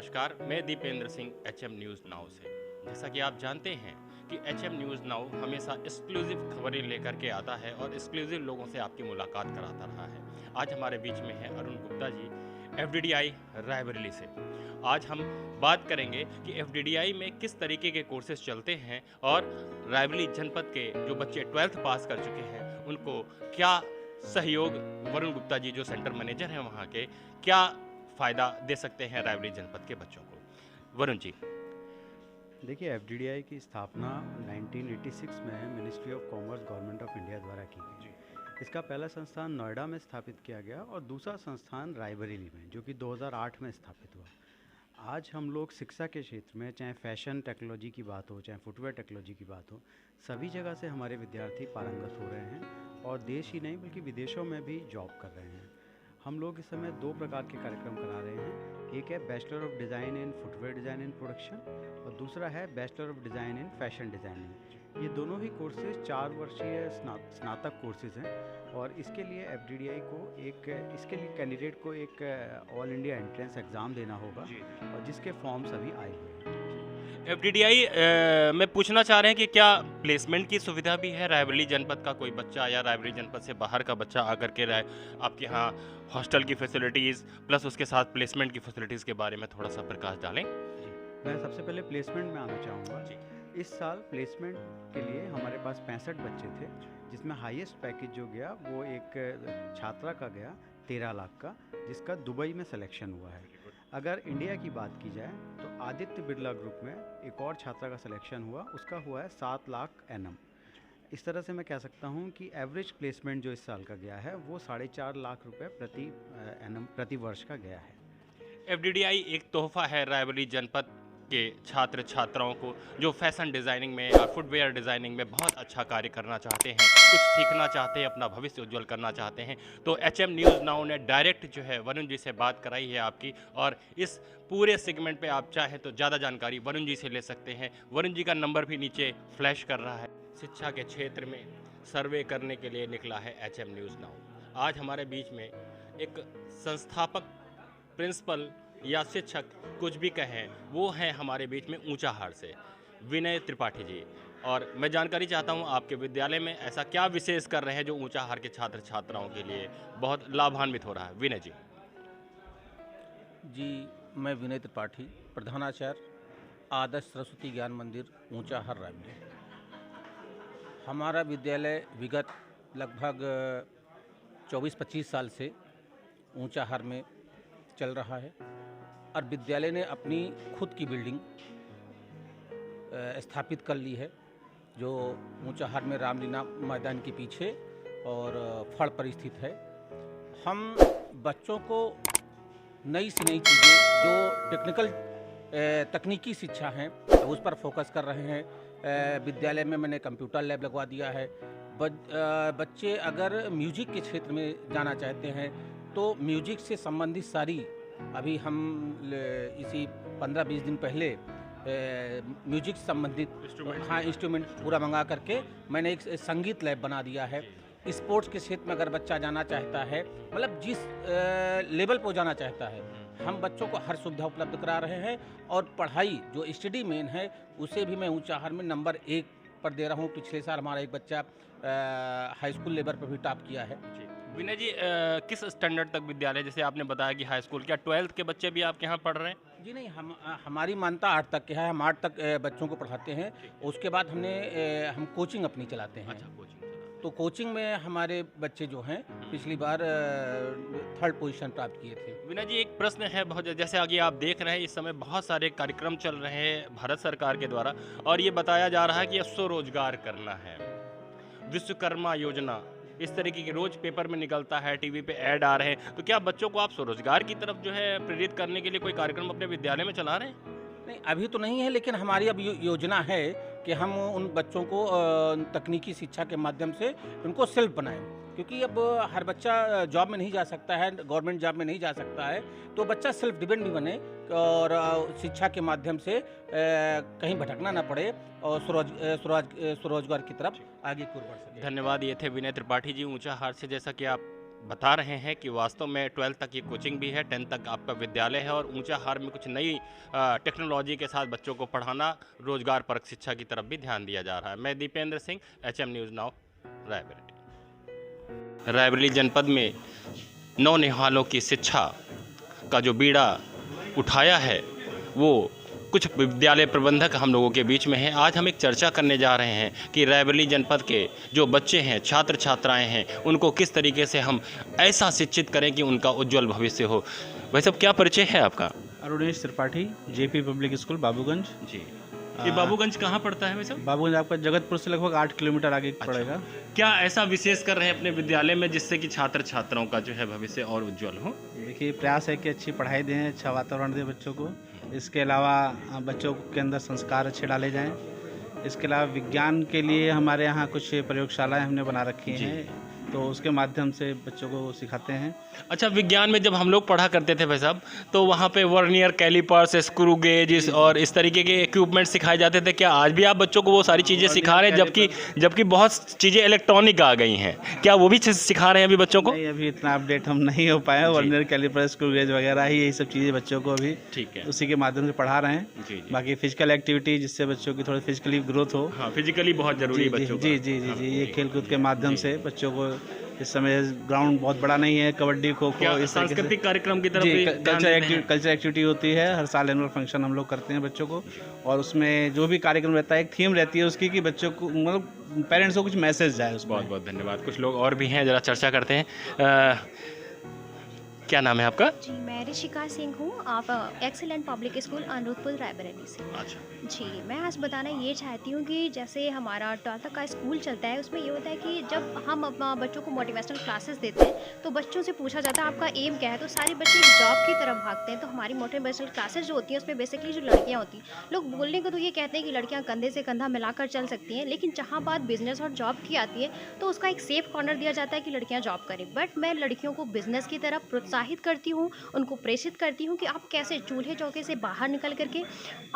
नमस्कार, मैं Dipendra Singh HM news now से। जैसा कि आप जानते हैं कि एचएम न्यूज़ नाउ हमेशा एक्सक्लूसिव खबरें लेकर के आता है और एक्सक्लूसिव लोगों से आपकी मुलाकात कराता रहा है। आज हमारे बीच में है अरुण गुप्ता जी, एफडीडीआई रायबरेली से। आज हम बात करेंगे कि एफडीडीआई में किस तरीके के कोर्सेज चलते हैं और रायबरेली जनपद के जो बच्चे 12th पास कर चुके हैं उनको क्या सहयोग वरुण गुप्ता जी जो सेंटर मैनेजर हैं वहाँ के क्या फ़ायदा दे सकते हैं रायबरेली जनपद के बच्चों को। वरुण जी। देखिए, एफडीडीआई की स्थापना 1986 में ministry of commerce government of India द्वारा की गई। इसका पहला संस्थान नोएडा में स्थापित किया गया और दूसरा संस्थान रायबरेली में, जो कि 2008 में स्थापित हुआ। आज हम लोग शिक्षा के क्षेत्र में, चाहे फैशन टेक्नोलॉजी की बात हो, चाहे फुटवेयर टेक्नोलॉजी की बात हो, सभी जगह से हमारे विद्यार्थी पारंगत हो रहे हैं और देश ही नहीं बल्कि विदेशों में भी जॉब कर रहे हैं। हम लोग इस समय 2 प्रकार के कार्यक्रम करा रहे हैं। एक है bachelor of design in footwear design and production और दूसरा है bachelor of design in fashion designing. ये दोनों ही कोर्सेज 4 वर्षीय स्नातक कोर्सेज हैं और इसके लिए एफडीडीआई को इसके लिए कैंडिडेट को एक ऑल इंडिया एंट्रेंस एग्ज़ाम देना होगा और जिसके फॉर्म्स अभी आए हुए हैं। एफडीडीआई में पूछना चाह रहे हैं कि क्या प्लेसमेंट की सुविधा भी है? रायबरेली जनपद का कोई बच्चा या रायबरेली जनपद से बाहर का बच्चा आकर के आपके यहाँ हॉस्टल की फैसिलिटीज़ प्लस उसके साथ प्लेसमेंट की फैसिलिटीज़ के बारे में थोड़ा सा प्रकाश डालें। जी, मैं सबसे पहले प्लेसमेंट में आना चाहूँगा। इस साल प्लेसमेंट के लिए हमारे पास 65 बच्चे थे, जिसमें हाईएस्ट पैकेज जो गया वो एक छात्रा का गया 13 लाख का, जिसका दुबई में सिलेक्शन हुआ है। अगर इंडिया की बात की जाए तो आदित्य बिरला ग्रुप में एक और छात्रा का सिलेक्शन हुआ, उसका हुआ है 7 लाख एनम। इस तरह से मैं कह सकता हूँ कि एवरेज प्लेसमेंट जो इस साल का गया है वो 4.5 लाख रुपए प्रति वर्ष का गया है। एफडीडीआई एक तोहफा है रायबरेली जनपद के छात्र छात्राओं को जो फैशन डिज़ाइनिंग में और फुटवेयर डिज़ाइनिंग में बहुत अच्छा कार्य करना चाहते हैं, कुछ सीखना चाहते हैं, अपना भविष्य उज्जवल करना चाहते हैं। तो एचएम न्यूज़ नाउ ने डायरेक्ट जो है वरुण जी से बात कराई है आपकी, और इस पूरे सेगमेंट पे आप चाहे तो ज़्यादा जानकारी वरुण जी से ले सकते हैं। वरुण जी का नंबर भी नीचे फ्लैश कर रहा है। शिक्षा के क्षेत्र में सर्वे करने के लिए निकला है एचएम न्यूज़ नाउ। आज हमारे बीच में एक संस्थापक, प्रिंसिपल या शिक्षक कुछ भी कहें, वो हैं हमारे बीच में ऊंचाहार से विनय त्रिपाठी जी। और मैं जानकारी चाहता हूं आपके विद्यालय में ऐसा क्या विशेष कर रहे हैं जो ऊंचाहार के छात्र छात्राओं के लिए बहुत लाभान्वित हो रहा है। विनय जी। जी, मैं विनय त्रिपाठी, प्रधानाचार्य, आदर्श सरस्वती ज्ञान मंदिर, ऊंचाहार रायबरेली। हमारा विद्यालय विगत लगभग 24-25 साल से ऊंचाहार में चल रहा है और विद्यालय ने अपनी खुद की बिल्डिंग स्थापित कर ली है, जो ऊंचाहार में रामलीला मैदान के पीछे और फड़ पर स्थित है। हम बच्चों को नई से नई चीज़ें जो तकनीकी शिक्षा हैं उस पर फोकस कर रहे हैं। विद्यालय में मैंने कंप्यूटर लैब लगवा दिया है। बच्चे अगर म्यूजिक के क्षेत्र में जाना चाहते हैं तो म्यूजिक से संबंधित सारी, अभी हम इसी 15-20 दिन पहले म्यूजिक से संबंधित इंस्ट्रूमेंट पूरा मंगा करके मैंने एक संगीत लैब बना दिया है। स्पोर्ट्स के क्षेत्र में अगर बच्चा जाना चाहता है, मतलब जिस लेवल पर जाना चाहता है, हम बच्चों को हर सुविधा उपलब्ध करा रहे हैं। और पढ़ाई जो स्टडी मेन है उसे भी मैं ऊंचाहार में नंबर 1 पर दे रहा हूँ। पिछले साल हमारा एक बच्चा हाई स्कूल लेवल पर भी टॉप किया है। विनय जी, किस स्टैंडर्ड तक विद्यालय, जैसे आपने बताया कि हाई स्कूल, क्या 12th के बच्चे भी आपके यहाँ पढ़ रहे हैं? जी नहीं, हमारी मान्यता 8 तक के है। हम 8 तक बच्चों को पढ़ाते हैं। उसके बाद हम कोचिंग अपनी चलाते हैं। अच्छा, कोचिंग। तो कोचिंग में हमारे बच्चे जो हैं पिछली बार 3rd पोजीशन प्राप्त किए थे। विनय जी, एक प्रश्न है बहुत, जैसे आगे आप देख रहे हैं इस समय बहुत सारे कार्यक्रम चल रहे हैं भारत सरकार के द्वारा और ये बताया जा रहा है कि स्वरोजगार करना है, विश्वकर्मा योजना, इस तरीके की रोज पेपर में निकलता है, टीवी पे ऐड आ रहे हैं। तो क्या बच्चों को आप स्वरोजगार की तरफ जो है प्रेरित करने के लिए कोई कार्यक्रम अपने विद्यालय में चला रहे हैं? नहीं, अभी तो नहीं है, लेकिन हमारी अब योजना है कि हम उन बच्चों को तकनीकी शिक्षा के माध्यम से उनको सेल्फ बनाएं, क्योंकि अब हर बच्चा जॉब में नहीं जा सकता है, गवर्नमेंट जॉब में नहीं जा सकता है। तो बच्चा सेल्फ डिपेंड भी बने और शिक्षा के माध्यम से कहीं भटकना ना पड़े और स्वरोजगार की तरफ आगे की ओर बढ़ सके। धन्यवाद। ये थे विनय त्रिपाठी जी ऊंचाहार से। जैसा कि आप बता रहे हैं कि वास्तव में 12th तक ये कोचिंग भी है, 10th तक आपका विद्यालय है और ऊंचाहार में कुछ नई टेक्नोलॉजी के साथ बच्चों को पढ़ाना, रोजगार परक शिक्षा की तरफ भी ध्यान दिया जा रहा है। मैं Dipendra Singh, HM news now, Raebareli. Raebareli जनपद में नौनिहालों की शिक्षा का जो बीड़ा उठाया है वो कुछ विद्यालय प्रबंधक हम लोगों के बीच में हैं। आज हम एक चर्चा करने जा रहे हैं कि रायबरेली जनपद के जो बच्चे हैं, छात्र छात्राएं हैं, उनको किस तरीके से हम ऐसा शिक्षित करें कि उनका उज्जवल भविष्य हो। भाई साहब, क्या परिचय है आपका? Arunesh Tripathi, JP public school Babuganj. जी, ये बाबूगंज कहाँ पड़ता है भाई साहब? बाबूगंज आपका जगतपुर से लगभग 8 किलोमीटर आगे पड़ेगा। क्या ऐसा विशेष कर रहे हैं अपने विद्यालय में जिससे कि छात्र छात्राओं का जो है भविष्य और उज्जवल हो? देखिए, प्रयास है कि अच्छी पढ़ाई दें, अच्छा वातावरण दें बच्चों को। इसके अलावा बच्चों के अंदर संस्कार अच्छे डाले जाएं। इसके अलावा विज्ञान के लिए हमारे यहाँ कुछ प्रयोगशालाएं हमने बना रखी हैं, तो उसके माध्यम से बच्चों को सिखाते हैं। अच्छा, विज्ञान में जब हम लोग पढ़ा करते थे भाई साहब, तो वहाँ पे वर्नियर, कैलिपर्स, स्क्रू गेज और इस तरीके के इक्विपमेंट सिखाए जाते थे। क्या आज भी आप बच्चों को वो सारी चीज़ें सिखा रहे हैं, जबकि बहुत चीज़ें इलेक्ट्रॉनिक आ गई हैं? क्या वो भी सिखा रहे हैं अभी बच्चों को? नहीं, अभी इतना अपडेट हम नहीं हो पाए हैं। वर्नियर, कैलिपर, स्क्रू गेज वगैरह ही यही सब चीज़ें बच्चों को अभी ठीक है, उसी के माध्यम से पढ़ा रहे हैं। जी। बाकी फिजिकल एक्टिविटी, जिससे बच्चों की थोड़ी फिजिकली ग्रोथ हो। हाँ, फिजिकली बहुत जरूरी है बच्चों जी जी जी जी, ये खेलकूद के माध्यम से बच्चों को, इस समय ग्राउंड बहुत बड़ा नहीं है, कबड्डी, खो खो, इस सांस्कृतिक कार्यक्रम की तरफ जी, भी कल्चर एक्टिविटी होती है। हर साल एनुअल फंक्शन हम लोग करते हैं बच्चों को, और उसमें जो भी कार्यक्रम रहता है, एक थीम रहती है उसकी कि बच्चों को, मतलब पेरेंट्स को कुछ मैसेज जाए उसमें। बहुत बहुत धन्यवाद। कुछ लोग और भी हैं, जरा चर्चा करते हैं। क्या नाम है आपका? जी, मैं ऋषिका सिंह हूँ। आप एक्सीलेंट पब्लिक स्कूल अनुरुधपुर रायबरेली से। अच्छा जी, मैं आज बताना ये चाहती हूँ कि जैसे हमारा 12th तक का स्कूल चलता है, उसमें ये होता है कि जब हम अपना बच्चों को मोटिवेशनल क्लासेस देते हैं तो बच्चों से पूछा जाता है आपका एम क्या है, तो सारे बच्चे जॉब की तरफ भागते हैं। तो हमारी मोटिवेशनल क्लासेस जो होती हैं उसमें बेसिकली जो लड़कियाँ होती हैं, लोग बोलने को तो ये कहते हैं कि लड़कियाँ कंधे से कंधा मिलाकर चल सकती हैं, लेकिन जहाँ बात बिजनेस और जॉब की आती है तो उसका एक सेफ कॉर्नर दिया जाता है कि लड़कियाँ जॉब करें। बट मैं लड़कियों को बिजनेस की तरफ प्रोत्साहित करती हूँ, उनको प्रेरित करती हूँ कि आप कैसे चूल्हे चौके से बाहर निकल करके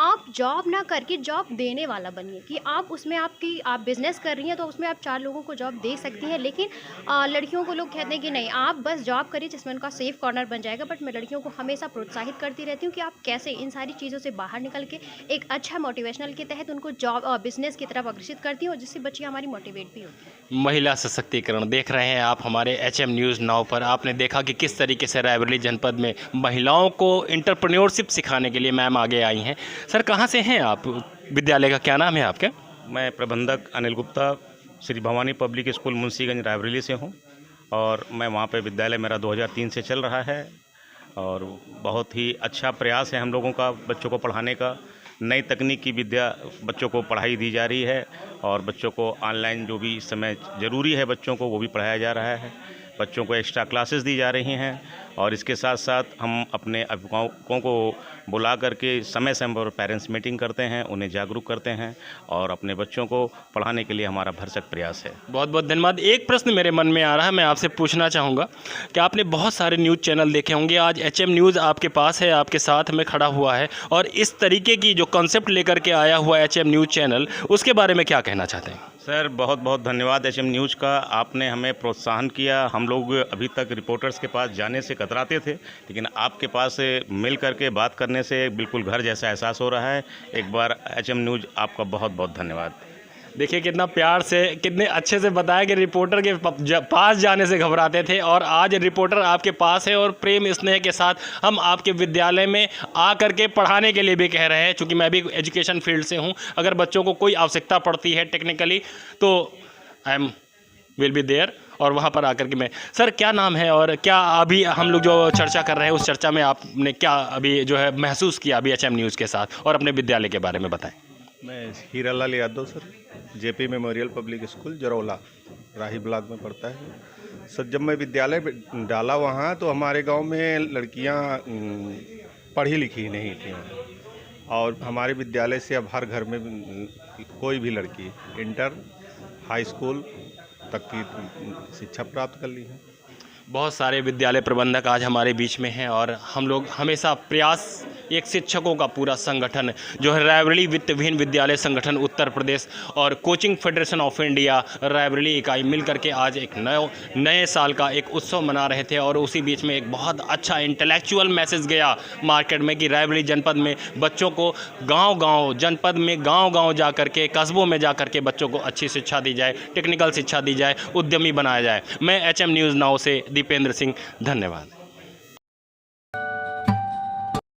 आप जॉब ना करके जॉब देने वाला बनिए, कि आप उसमें आप बिजनेस कर रही हैं तो उसमें आप 4 लोगों को जॉब दे सकती हैं। लेकिन लड़कियों को लोग कहते हैं कि नहीं, आप बस जॉब करिए जिसमें उनका सेफ कॉर्नर बन जाएगा। बट मैं लड़कियों को हमेशा प्रोत्साहित करती रहती हूँ कि आप कैसे इन सारी चीज़ों से बाहर निकल के एक अच्छा मोटिवेशनल के तहत उनको जॉब और बिजनेस की तरफ अग्रसित करती हूँ, जिससे बच्चियाँ हमारी मोटिवेट भी होती हैं। महिला सशक्तिकरण देख रहे हैं आप हमारे HM न्यूज़ नाउ पर। आपने देखा कि किस तरीके से रायबरेली जनपद में महिलाओं को एंटरप्रेन्योरशिप सिखाने के लिए मैम आगे आई हैं। सर, कहाँ से हैं आप? विद्यालय का क्या नाम है आपका? मैं प्रबंधक अनिल गुप्ता, श्री भवानी पब्लिक स्कूल मुंशीगंज रायबरेली से हूँ, और मैं वहाँ पे विद्यालय मेरा 2003 से चल रहा है, और बहुत ही अच्छा प्रयास है हम लोगों का बच्चों को पढ़ाने का। नई तकनीक की विद्या बच्चों को पढ़ाई दी जा रही है, और बच्चों को ऑनलाइन जो भी इस समय ज़रूरी है बच्चों को, वो भी पढ़ाया जा रहा है। बच्चों को एक्स्ट्रा क्लासेस दी जा रही हैं, और इसके साथ साथ हम अपने अभिभावकों को बुला करके समय समय पर पेरेंट्स मीटिंग करते हैं, उन्हें जागरूक करते हैं, और अपने बच्चों को पढ़ाने के लिए हमारा भरसक प्रयास है। बहुत बहुत धन्यवाद। एक प्रश्न मेरे मन में आ रहा है, मैं आपसे पूछना चाहूँगा कि आपने बहुत सारे न्यूज़ चैनल देखे होंगे, आज HM न्यूज़ आपके पास है, आपके साथ में खड़ा हुआ है, और इस तरीके की जो कॉन्सेप्ट लेकर के आया हुआ HM न्यूज़ चैनल, उसके बारे में क्या कहना चाहते हैं? सर, बहुत बहुत धन्यवाद HM न्यूज़ का। आपने हमें प्रोत्साहन किया। हम लोग अभी तक रिपोर्टर्स के पास जाने से कतराते थे, लेकिन आपके पास मिल करके बात करने से बिल्कुल घर जैसा एहसास हो रहा है। एक बार HM न्यूज़ आपका बहुत बहुत धन्यवाद। देखिए कितना प्यार से, कितने अच्छे से बताया कि रिपोर्टर के पास जाने से घबराते थे, और आज रिपोर्टर आपके पास है और प्रेम स्नेह के साथ हम आपके विद्यालय में आ करके पढ़ाने के लिए भी कह रहे हैं। चूँकि मैं भी एजुकेशन फील्ड से हूँ, अगर बच्चों को कोई आवश्यकता पड़ती है टेक्निकली तो आई विल बी देयर, और वहाँ पर आकर के मैं। सर, क्या नाम है और क्या अभी हम लोग जो चर्चा कर रहे हैं उस चर्चा में आपने क्या अभी जो है महसूस किया अभी HM न्यूज़ के साथ, और अपने विद्यालय के बारे में बताएं। मैं Hiralal Yadav sir, JP memorial public school Jaraula Rahi block में पढ़ता है सर। जब मैं विद्यालय डाला वहाँ, तो हमारे गांव में लड़कियां पढ़ी लिखी नहीं थी, और हमारे विद्यालय से अब हर घर में कोई भी लड़की इंटर, हाई स्कूल तक की शिक्षा प्राप्त कर ली है। बहुत सारे विद्यालय प्रबंधक आज हमारे बीच में हैं, और हम लोग हमेशा प्रयास एक शिक्षकों का पूरा संगठन जो है रायबरेली वित्त विहीन विद्यालय संगठन उत्तर प्रदेश और coaching federation of India Raebareli इकाई मिलकर के आज एक नए साल का एक उत्सव मना रहे थे। और उसी बीच में एक बहुत अच्छा इंटेलेक्चुअल मैसेज गया मार्केट में कि रायबरेली जनपद में बच्चों को गांव-गांव, जनपद में गांव-गांव जा कर के, कस्बों में जा कर के बच्चों को अच्छी शिक्षा दी जाए, टेक्निकल शिक्षा दी जाए, उद्यमी बनाया जाए। मैं HM न्यूज़ नाउ से दीपेंद्र सिंह, धन्यवाद।